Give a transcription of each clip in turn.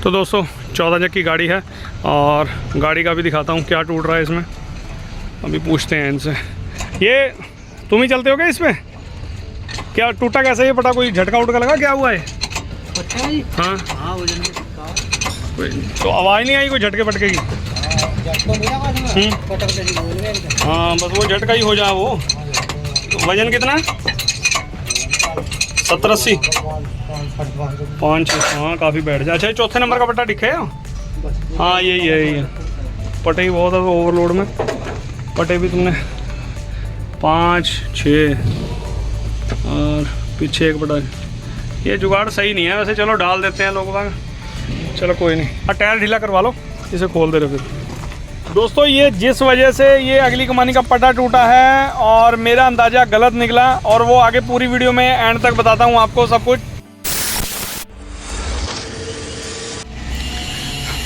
तो दोस्तों 14 चक्की गाड़ी है और गाड़ी का भी दिखाता हूँ क्या टूट रहा है इसमें। अभी पूछते हैं इनसे। ये तुम ही चलते हो क्या इसमें? क्या टूटा कैसे ये पटा? कोई झटका उटका लगा? क्या हुआ है? हाँ तो आवाज़ नहीं आई कोई झटके पटके की? हाँ बस वो झटका ही हो जाए वो। तो वजन कितना? 70-80 5। हाँ काफ़ी बैठ जाए। अच्छा चौथे नंबर का पट्टा दिखे? हाँ यही है। पटे ही बहुत है ओवरलोड में। पटे भी तुमने 5 6 और पीछे एक पटा। ये जुगाड़ सही नहीं है वैसे। चलो डाल देते हैं लोग बाग। चलो कोई नहीं। टायर ढीला करवा लो, इसे खोल दे रहे फिर। दोस्तों ये जिस वजह से ये अगली कमानी का पट्टा टूटा है और मेरा अंदाज़ा गलत निकला, और वो आगे पूरी वीडियो में एंड तक बताता हूँ आपको सब कुछ।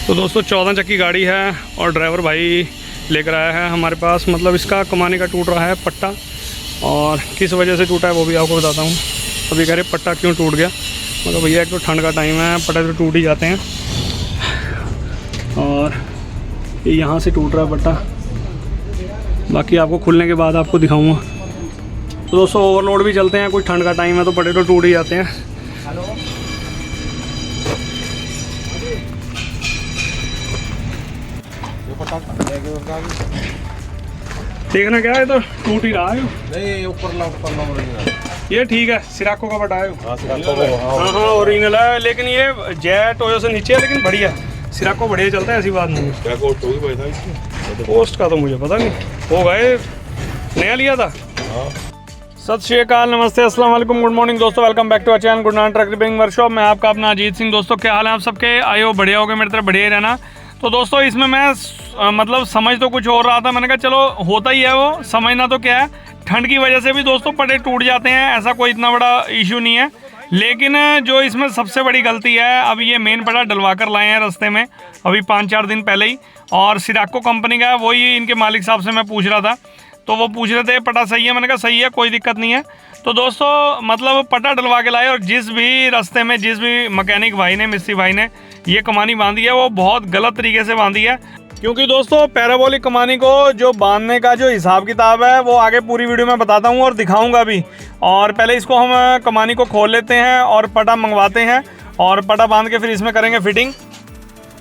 तो दोस्तों 14 चक्की गाड़ी है और ड्राइवर भाई लेकर आया है हमारे पास। मतलब इसका कमानी का टूट रहा है पट्टा, और किस वजह से टूटा है वो भी आपको बताता हूँ। अभी कह रहे पट्टा क्यों टूट गया। मतलब भैया एक तो ठंड का टाइम है, पट्टे तो टूट ही जाते हैं। और ये यहाँ से टूट रहा है पट्टा, बाकी आपको खुलने के बाद आपको दिखाऊंगा। तो दोस्तों ओवरलोड भी चलते हैं, कुछ ठंड का टाइम है तो पट्टे तो टूट ही जाते हैं। देखना क्या है तो टूट ही रहा है। नहीं ऊपर ये ठीक है, सिराको का पट्टा है। हाँ ओरिजिनल है, लेकिन ये जेट ओयो से नीचे है, लेकिन बढ़िया सिराको बढ़िया चलता है, ऐसी बात नहीं है। क्या पोस्ट का तो मुझे पता नहीं होगा, ये नया लिया था। सत श्री अकाल, नमस्ते, अस्सलाम वालेकुम, गुड मॉर्निंग दोस्तों। Welcome back to our channel गुडनान ट्रक रिपेयरिंग वर्कशॉप। मैं आपका अपना अजीत सिंह। दोस्तों क्या हाल है आप सबके? आए हो बढ़िया हो गए, मेरी तरफ बढ़िया ही रहना। तो दोस्तों इसमें मैं मतलब समझ तो कुछ और रहा था, मैंने कहा चलो होता ही है वो, समझना तो क्या है। ठंड की वजह से भी दोस्तों पट्टे टूट जाते हैं, ऐसा कोई इतना बड़ा इशू नहीं है। लेकिन जो इसमें सबसे बड़ी गलती है, अब ये मेन पट्टा डलवा कर लाए हैं रास्ते में अभी 5-4 दिन पहले ही, और सिराको कंपनी का है। वही इनके मालिक साहब से मैं पूछ रहा था, तो वो पूछ रहे थे पट्टा सही है? मैंने कहा सही है, कोई दिक्कत नहीं है। तो दोस्तों मतलब पट्टा डलवा के लाए, और जिस भी रास्ते में जिस भी मैकेनिक भाई ने, मिस्त्री भाई ने ये कमानी बांधी है वो बहुत गलत तरीके से बांधी है। क्योंकि दोस्तों पैराबोलिक कमानी को जो बांधने का जो हिसाब किताब है वो आगे पूरी वीडियो में बताता हूँ और दिखाऊंगा भी। और पहले इसको हम कमानी को खोल लेते हैं और पट्टा मंगवाते हैं, और पट्टा बांध के फिर इसमें करेंगे फिटिंग।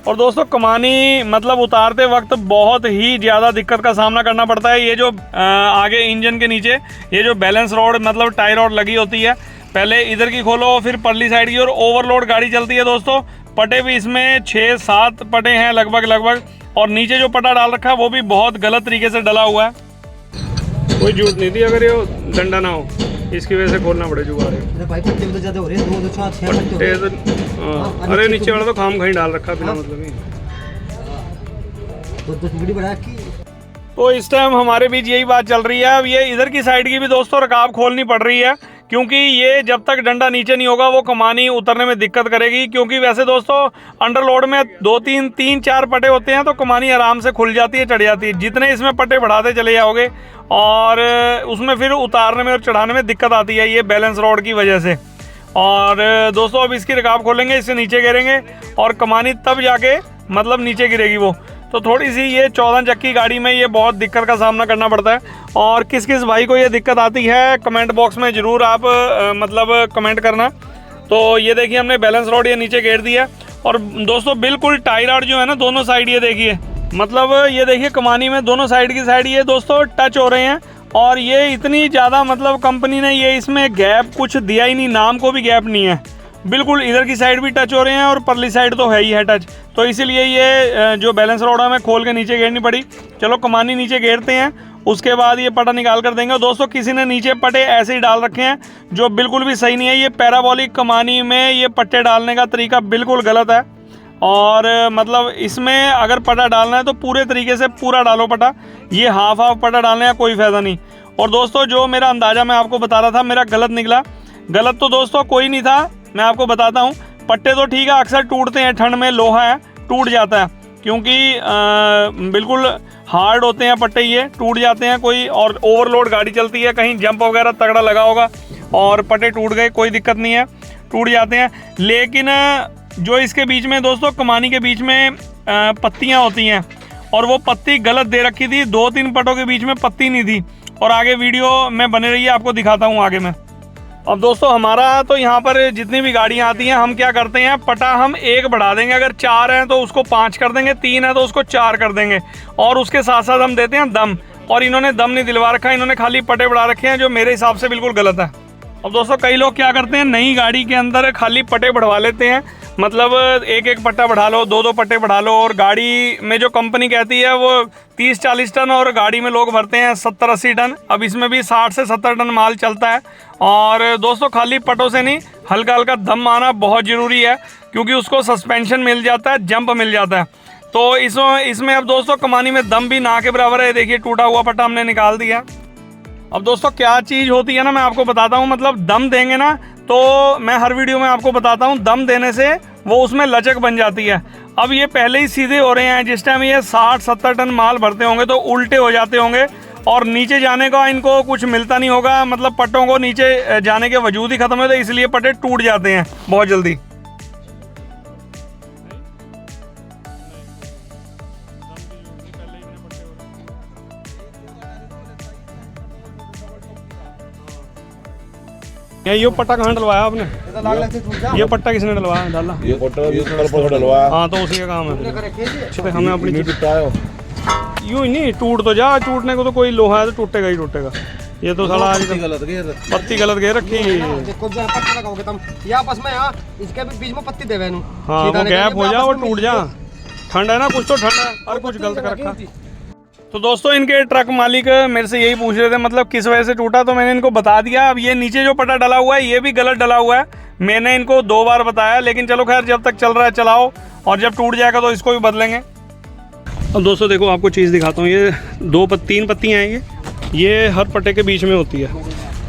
और दोस्तों कमानी मतलब उतारते वक्त बहुत ही ज़्यादा दिक्कत का सामना करना पड़ता है। ये जो आगे इंजन के नीचे ये जो बैलेंस रॉड मतलब टाई रॉड लगी होती है, पहले इधर की खोलो फिर परली साइड की, और ओवरलोड गाड़ी चलती है दोस्तों। पट्टे भी इसमें 6-7 पट्टे हैं लगभग, और नीचे जो पट्टा डाल रखा है वो भी बहुत गलत तरीके से डला हुआ है। कोई जरूरत नहीं थी, अगर ये डंडा ना हो इसकी वजह से खोलना पड़े जुगाड़। अरे नीचे वाला तो खाम खहीं डाल रखा बिना मतलब ही। तो इस टाइम हमारे बीच यही बात चल रही है। अब ये इधर की साइड की भी दोस्तों रकाब खोलनी पड़ रही है, क्योंकि ये जब तक डंडा नीचे नहीं होगा वो कमानी उतरने में दिक्कत करेगी। क्योंकि वैसे दोस्तों अंडरलोड में 2-3-4 पट्टे होते हैं तो कमानी आराम से खुल जाती है, चढ़ जाती है। जितने इसमें पट्टे बढ़ाते चले जाओगे और उसमें फिर उतारने में और चढ़ाने में दिक्कत आती है, ये बैलेंस रॉड की वजह से। और दोस्तों अब इसकी रकाब खोलेंगे, इससे नीचे गिरेंगे और कमानी तब जाके मतलब नीचे गिरेगी वो। तो थोड़ी सी ये 14 चक्की गाड़ी में ये बहुत दिक्कत का सामना करना पड़ता है। और किस किस भाई को ये दिक्कत आती है कमेंट बॉक्स में ज़रूर आप मतलब कमेंट करना। तो ये देखिए हमने बैलेंस रॉड ये नीचे घेर दिया, और दोस्तों बिल्कुल टाई रॉड जो है ना दोनों साइड ये देखिए, मतलब ये देखिए कमानी में दोनों साइड की साइड ये दोस्तों टच हो रहे हैं। और ये इतनी ज़्यादा मतलब कंपनी ने ये इसमें गैप कुछ दिया ही नहीं, नाम को भी गैप नहीं है। बिल्कुल इधर की साइड भी टच हो रहे हैं और परली साइड तो है ही है टच। तो इसीलिए ये जो बैलेंस रॉड हमें खोल के नीचे घेरनी पड़ी। चलो कमानी नीचे घेरते हैं, उसके बाद ये पट्टा निकाल कर देंगे। दोस्तों किसी ने नीचे पट्टे ऐसे ही डाल रखे हैं जो बिल्कुल भी सही नहीं है। ये पैराबोलिक कमानी में ये पट्टे डालने का तरीका बिल्कुल गलत है। और मतलब इसमें अगर पट्टा डालना है तो पूरे तरीके से पूरा डालो पट्टा, ये हाफ पट्टा डालने का कोई फ़ायदा नहीं। और दोस्तों जो मेरा अंदाज़ा मैं आपको बता रहा था मेरा गलत निकला। गलत तो दोस्तों कोई नहीं था, मैं आपको बताता हूँ। पट्टे तो ठीक है अक्सर टूटते हैं, ठंड में लोहा है टूट जाता है, क्योंकि बिल्कुल हार्ड होते हैं पट्टे, ये टूट जाते हैं। कोई और ओवरलोड गाड़ी चलती है, कहीं जंप वगैरह तगड़ा लगा होगा और पट्टे टूट गए, कोई दिक्कत नहीं है, टूट जाते हैं। लेकिन जो इसके बीच में दोस्तों कमानी के बीच में पत्तियां होती हैं, और वो पत्ती गलत दे रखी थी, 2-3 पटों के बीच में पत्ती नहीं थी। और आगे वीडियो में बने रही है, आपको दिखाता हूँ आगे में। अब दोस्तों हमारा तो यहाँ पर जितनी भी गाड़ियाँ आती हैं, हम क्या करते हैं, पटा हम 1 बढ़ा देंगे, अगर 4 हैं तो उसको 5 कर देंगे, 3 है तो उसको 4 कर देंगे, और उसके साथ साथ हम देते हैं दम। और इन्होंने दम नहीं दिलवा रखा है, इन्होंने खाली पटे बढ़ा रखे हैं, जो मेरे हिसाब से बिल्कुल गलत है। अब दोस्तों कई लोग क्या करते हैं, नई गाड़ी के अंदर खाली पटे बढ़वा लेते हैं, मतलब 1-1 पट्टा बढ़ा लो, 2-2 पट्टे बढ़ा लो, और गाड़ी में जो कंपनी कहती है वो 30-40 टन, और गाड़ी में लोग भरते हैं 70-80 टन। अब इसमें भी 60 से 70 टन माल चलता है। और दोस्तों खाली पटों से नहीं, हल्का हल्का दम आना बहुत ज़रूरी है, क्योंकि उसको सस्पेंशन मिल जाता है, जंप मिल जाता है। तो इसमें अब दोस्तों कमानी में दम भी ना के बराबर है। देखिए टूटा हुआ पट्टा हमने निकाल दिया। अब दोस्तों क्या चीज़ होती है ना, मैं आपको बताता हूँ, मतलब दम देंगे ना, तो मैं हर वीडियो में आपको बताता हूँ, दम देने से वो उसमें लचक बन जाती है। अब ये पहले ही सीधे हो रहे हैं, जिस टाइम ये 60-70 टन माल भरते होंगे तो उल्टे हो जाते होंगे, और नीचे जाने का इनको कुछ मिलता नहीं होगा, मतलब पट्टों को नीचे जाने के वजूद ही ख़त्म होते, इसलिए पट्टे टूट जाते हैं बहुत जल्दी। ये पट्टा कहाँ डलवाया आपने? ये पट्टा किसने डलवाया डाला? ये पट्टा डलवाया। हाँ तो उसी का काम है। हमें अपनी यूँ ही नहीं, टूट तो जा, टूटने को तो कोई लोहा है तो टूटेगा ही टूटेगा। ये तो साला पत्ती गलत गए रखी। इसके भी बीच में पत्ती देवे। हाँ वो गैप हो जा, वो टूट जा। ठंड है ना, कुछ तो ठंड है और कुछ गलत कर रखा। तो दोस्तों इनके ट्रक मालिक मेरे से यही पूछ रहे थे, मतलब किस वजह से टूटा, तो मैंने इनको बता दिया। अब ये नीचे जो पट्टा डला हुआ है ये भी गलत डला हुआ है, मैंने इनको 2 बार बताया, लेकिन चलो खैर जब तक चल रहा है चलाओ, और जब टूट जाएगा तो इसको भी बदलेंगे। अब दोस्तों देखो आपको चीज़ दिखाता हूँ, ये 3 पत्तियाँ हैं, ये हर पट्टे के बीच में होती है,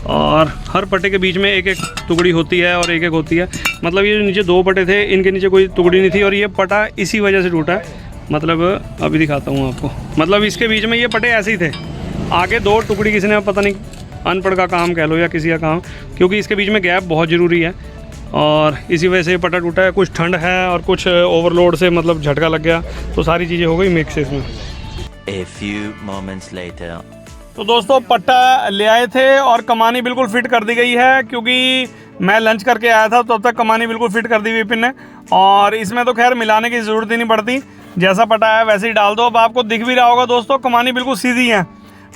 और हर पट्टे के बीच में 1-1 टुकड़ी होती है और 1-1 होती है। मतलब ये जो नीचे 2 पट्टे थे, इनके नीचे कोई टुकड़ी नहीं थी, और ये पट्टा इसी वजह से टूटा है। मतलब अभी दिखाता हूँ आपको, मतलब इसके बीच में ये पट्टे ऐसे ही थे, आगे 2 टुकड़ी किसी ने, पता नहीं अनपढ़ का काम कह लो या किसी का काम, क्योंकि इसके बीच में गैप बहुत ज़रूरी है, और इसी वजह से पट्टा टूटा है। कुछ ठंड है और कुछ ओवरलोड से मतलब झटका लग गया, तो सारी चीज़ें हो गई मिक्स इसमें। A few moments later. तो दोस्तों पट्टा ले आए थे और कमानी बिल्कुल फिट कर दी गई है, क्योंकि मैं लंच करके आया था तो तब तक कमानी बिल्कुल फिट कर दी विपिन ने, और इसमें तो खैर मिलाने की ज़रूरत ही नहीं पड़ती, जैसा पटा है वैसे ही डाल दो। अब आपको दिख भी रहा होगा दोस्तों, कमानी बिल्कुल सीधी है।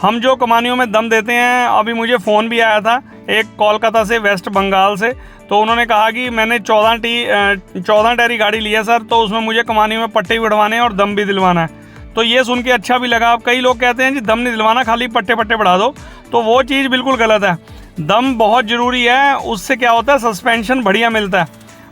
हम जो कमानियों में दम देते हैं, अभी मुझे फ़ोन भी आया था एक कोलकाता से, वेस्ट बंगाल से, तो उन्होंने कहा कि मैंने 14 टैरी गाड़ी ली है सर, तो उसमें मुझे कमानी में पट्टे भी बढ़वाने हैं और दम भी दिलवाना है। तो ये सुन के अच्छा भी लगा। अब कई लोग कहते हैं जी दम नहीं दिलवाना, खाली पट्टे बढ़ा दो, तो वो चीज़ बिल्कुल गलत है। दम बहुत ज़रूरी है, उससे क्या होता है, सस्पेंशन बढ़िया मिलता है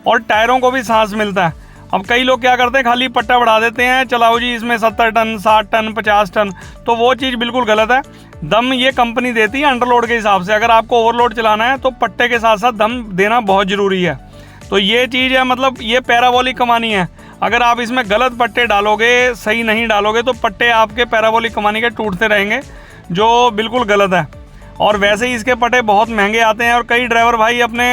और टायरों को भी सांस मिलता है। अब कई लोग क्या करते हैं, खाली पट्टा बढ़ा देते हैं, चलाओ जी इसमें 70 टन 60 टन 50 टन, तो वो चीज़ बिल्कुल गलत है। दम ये कंपनी देती है अंडरलोड के हिसाब से, अगर आपको ओवरलोड चलाना है तो पट्टे के साथ साथ दम देना बहुत ज़रूरी है। तो ये चीज़ है, मतलब ये पैराबोलिक कमानी है, अगर आप इसमें गलत पट्टे डालोगे, सही नहीं डालोगे, तो पट्टे आपके पैराबोलिक कमानी के टूटते रहेंगे, जो बिल्कुल गलत है। और वैसे ही इसके पट्टे बहुत महंगे आते हैं, और कई ड्राइवर भाई अपने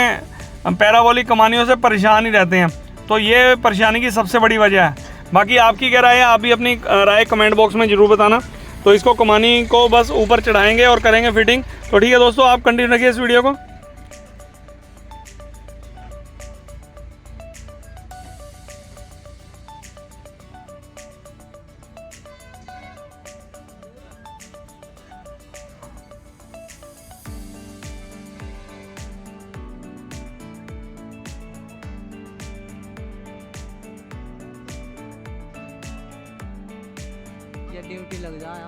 पैराबोलिक कमानियों से परेशान ही रहते हैं, तो ये परेशानी की सबसे बड़ी वजह है। बाकी आपकी क्या राय है, आप भी अपनी राय कमेंट बॉक्स में ज़रूर बताना। तो इसको कमानी को बस ऊपर चढ़ाएंगे और करेंगे फिटिंग। तो ठीक है दोस्तों, आप कंटिन्यू रखिए इस वीडियो को। ये ड्यूटी लग जाए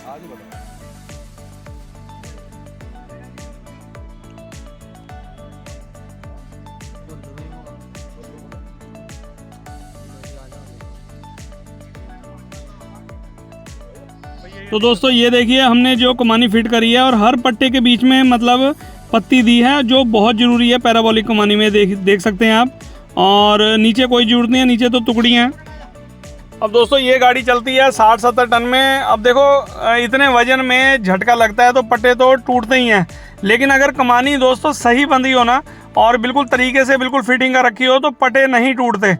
आज बता। तो दोस्तों ये देखिए हमने जो कमानी फिट करी है, और हर पट्टे के बीच में मतलब पत्ती दी है, जो बहुत ज़रूरी है पैराबोलिक कमानी में, देख सकते हैं आप। और नीचे कोई जरूरत नहीं है, नीचे तो टुकड़ी हैं। अब दोस्तों ये गाड़ी चलती है 60-70 टन में। अब देखो इतने वजन में झटका लगता है तो पट्टे तो टूटते ही हैं, लेकिन अगर कमानी दोस्तों सही बंधी हो ना और बिल्कुल तरीके से बिल्कुल फिटिंग का रखी हो तो पटे नहीं टूटते।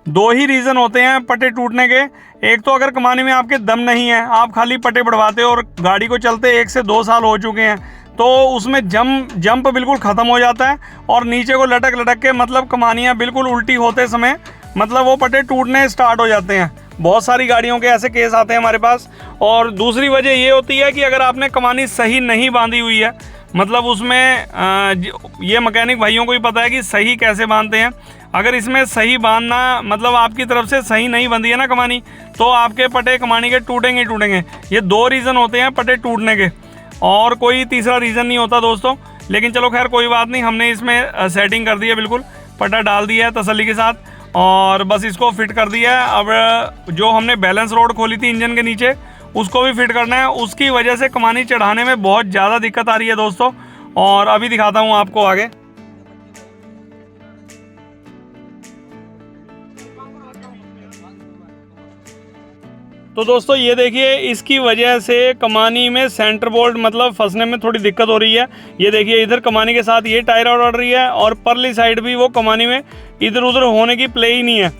दो ही रीज़न होते हैं पटे टूटने के। एक तो अगर कमानी में आपके दम नहीं है, आप खाली पटे बढ़वाते हो और गाड़ी को चलते 1 से 2 साल हो चुके हैं, तो उसमें जंप बिल्कुल ख़त्म हो जाता है और नीचे को लटक लटक के मतलब कमानियाँ बिल्कुल उल्टी होते समय मतलब वो पटे टूटने स्टार्ट हो जाते हैं। बहुत सारी गाड़ियों के ऐसे केस आते हैं हमारे पास। और दूसरी वजह ये होती है कि अगर आपने कमानी सही नहीं बांधी हुई है, मतलब उसमें ये मैकेनिक भाइयों को ही पता है कि सही कैसे बांधते हैं। अगर इसमें सही बांधना मतलब आपकी तरफ से सही नहीं बंधी है ना कमानी, तो आपके पटे कमानी के टूटेंगे ही टूटेंगे। ये 2 रीज़न होते हैं पटे टूटने के, और कोई तीसरा रीज़न नहीं होता दोस्तों। लेकिन चलो खैर कोई बात नहीं, हमने इसमें सेटिंग कर दी है, बिल्कुल पटा डाल दिया है तसल्ली के साथ और बस इसको फिट कर दिया है। अब जो हमने बैलेंस रोड खोली थी इंजन के नीचे उसको भी फिट करना है। उसकी वजह से कमानी चढ़ाने में बहुत ज़्यादा दिक्कत आ रही है दोस्तों, और अभी दिखाता हूँ आपको आगे। तो दोस्तों ये देखिए, इसकी वजह से कमानी में सेंटर बोल्ट मतलब फंसने में थोड़ी दिक्कत हो रही है। ये देखिए इधर कमानी के साथ ये टायर आउट अड़ रही है और परली साइड भी वो कमानी में इधर उधर होने की प्ले ही नहीं है।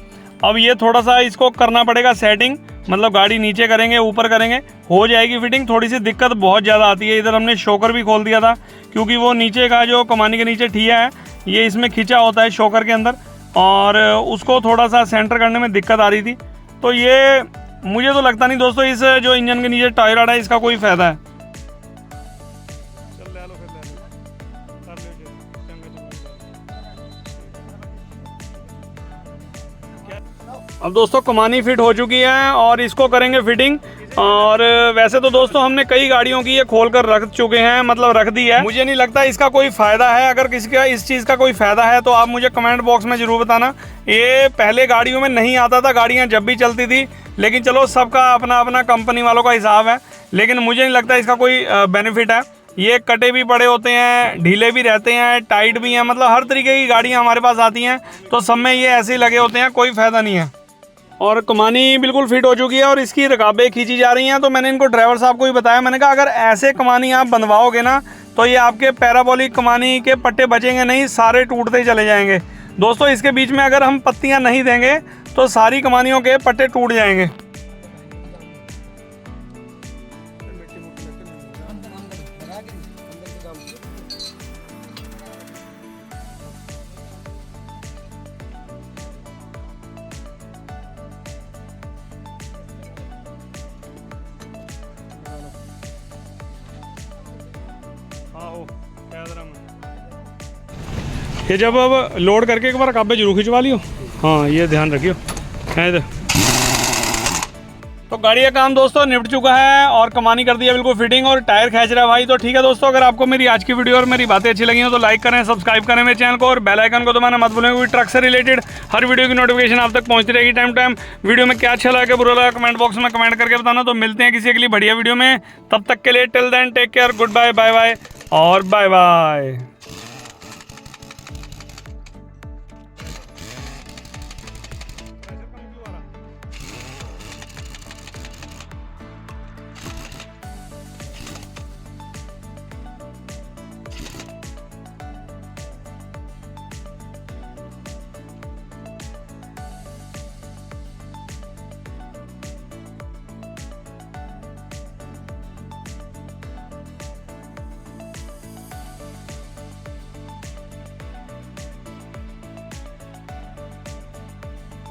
अब ये थोड़ा सा इसको करना पड़ेगा सेटिंग, मतलब गाड़ी नीचे करेंगे ऊपर करेंगे, हो जाएगी फिटिंग। थोड़ी सी दिक्कत बहुत ज़्यादा आती है। इधर हमने शॉकर भी खोल दिया था क्योंकि वो नीचे का जो कमानी के नीचे ठिया है ये इसमें खिंचा होता है शॉकर के अंदर, और उसको थोड़ा सा सेंटर करने में दिक्कत आ रही थी। तो ये मुझे तो लगता नहीं दोस्तों इस जो इंजन के नीचे टायर आड़ा है इसका कोई फ़ायदा है। अब दोस्तों कमानी फिट हो चुकी है और इसको करेंगे फिटिंग। और वैसे तो दोस्तों हमने कई गाड़ियों की ये खोल कर रख चुके हैं, मतलब रख दी है। मुझे नहीं लगता इसका कोई फ़ायदा है। अगर किसी का इस चीज़ का कोई फ़ायदा है तो आप मुझे कमेंट बॉक्स में ज़रूर बताना। ये पहले गाड़ियों में नहीं आता था, गाड़ियाँ जब भी चलती थी, लेकिन चलो सबका अपना अपना कंपनी वालों का हिसाब है, लेकिन मुझे नहीं लगता इसका कोई बेनिफिट है। ये कटे भी पड़े होते हैं, ढीले भी रहते हैं, टाइट भी हैं, मतलब हर तरीके की गाड़ियाँ हमारे पास आती हैं, तो सब में ये ऐसे ही लगे होते हैं, कोई फ़ायदा नहीं है। और कमानी बिल्कुल फिट हो चुकी है और इसकी रकाबें खींची जा रही हैं। तो मैंने इनको ड्राइवर साहब को ही बताया, मैंने कहा अगर ऐसे कमानी आप बनवाओगे ना तो ये आपके पैराबोलिक कमानी के पट्टे बचेंगे नहीं, सारे टूटते चले जाएंगे। दोस्तों इसके बीच में अगर हम पत्तियां नहीं देंगे तो सारी कमानियों के पट्टे टूट जाएंगे। ये जब अब लोड करके एक बार काबे जरूर खिंचवा लियो। हाँ ये ध्यान रखियो। तो गाड़ी का काम दोस्तों निपट चुका है और कमानी कर दिया बिल्कुल फिटिंग और टायर खींच रहा है भाई। तो ठीक है दोस्तों, अगर आपको मेरी आज की वीडियो और मेरी बातें अच्छी लगी हो तो लाइक करें, सब्सक्राइब करें मेरे चैनल को और बेल आइकन को दबाना मत भूलें, क्योंकि ट्रक से रिलेटेड हर वीडियो की नोटिफिकेशन आप तक पहुंचती रहेगी टाइम टाइम। वीडियो में क्या अच्छा लगा बुरा लगा कमेंट बॉक्स में कमेंट करके बताना। तो मिलते हैं किसी अगली बढ़िया वीडियो में, तब तक के लिए till then take care, good bye, bye bye और बाय बाय।